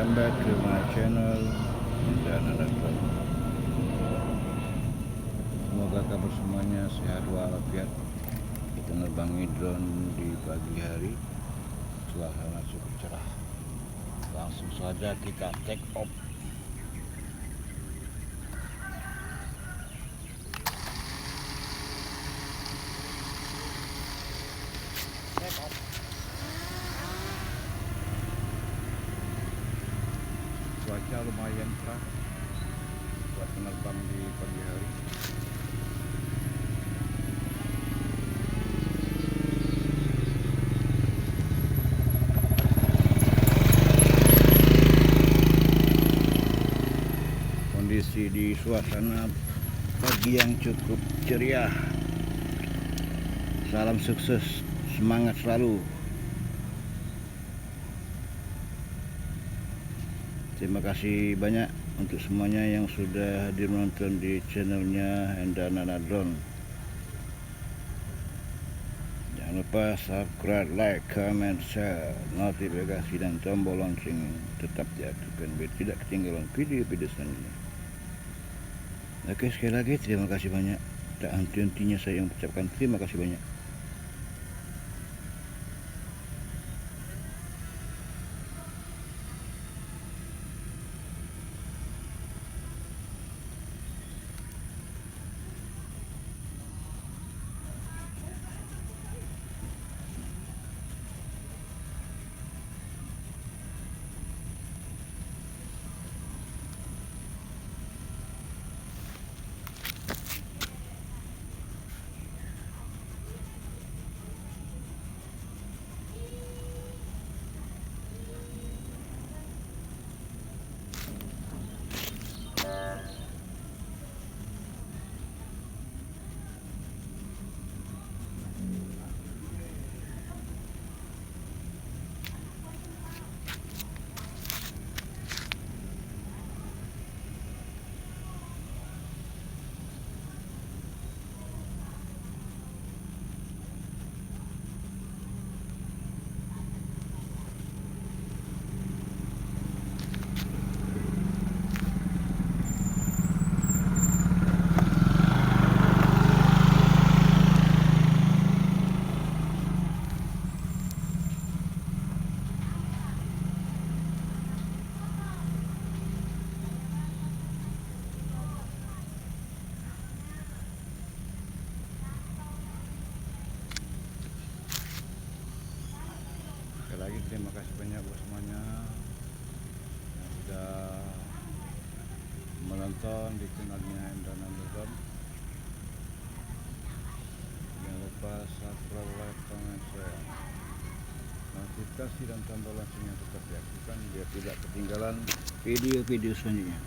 welcome back to my channel dan Drone. Semoga kabar semuanya sehat walafiat. Kita nerbangi drone di pagi hari, suasana cukup cerah. Langsung saja kita take off. Cuaca lumayan cerah buat penerbang di pagi hari. Kondisi di suasana pagi yang cukup ceria. Salam sukses, semangat selalu. Terima kasih banyak untuk semuanya yang sudah hadir menonton di channelnya Hendana Drone. Jangan lupa subscribe, like, comment, share, notifikasi dan tombol lonceng tetap diaktifkan biar tidak ketinggalan video-video selanjutnya. Oke, sekali lagi terima kasih banyak. Tak henti-hentinya saya mengucapkan terima kasih banyak. Sekali lagi terima kasih banyak buat semuanya yang sudah menonton di channelnya Hendana Drone. Jangan lupa subscribe, like, comment, share, notifikasi dan tombol lonceng yang tetap diaktifkan biar tidak ketinggalan video-video selanjutnya.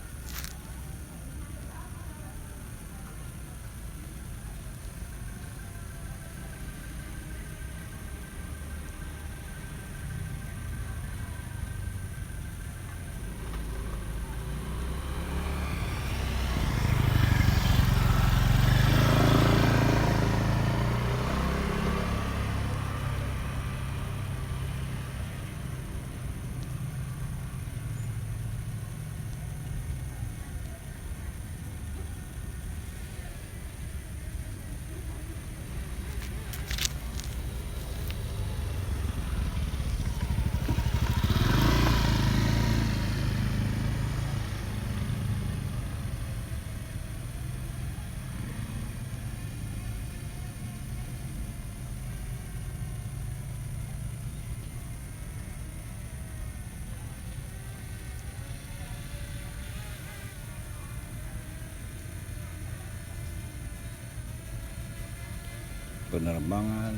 Penerbangan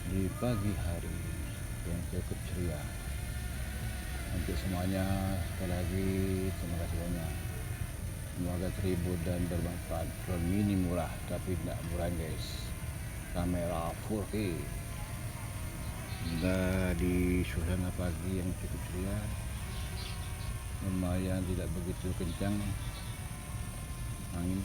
di pagi hari yang cukup ceria. Untuk semuanya sekali lagi terima kasih banyak. Semoga terhibur dan bermanfaat. Drone mini murah tapi tidak murah guys. Kamera 4K. Sudah di suasana pagi yang cukup ceria. Lumayan tidak begitu kencang angin.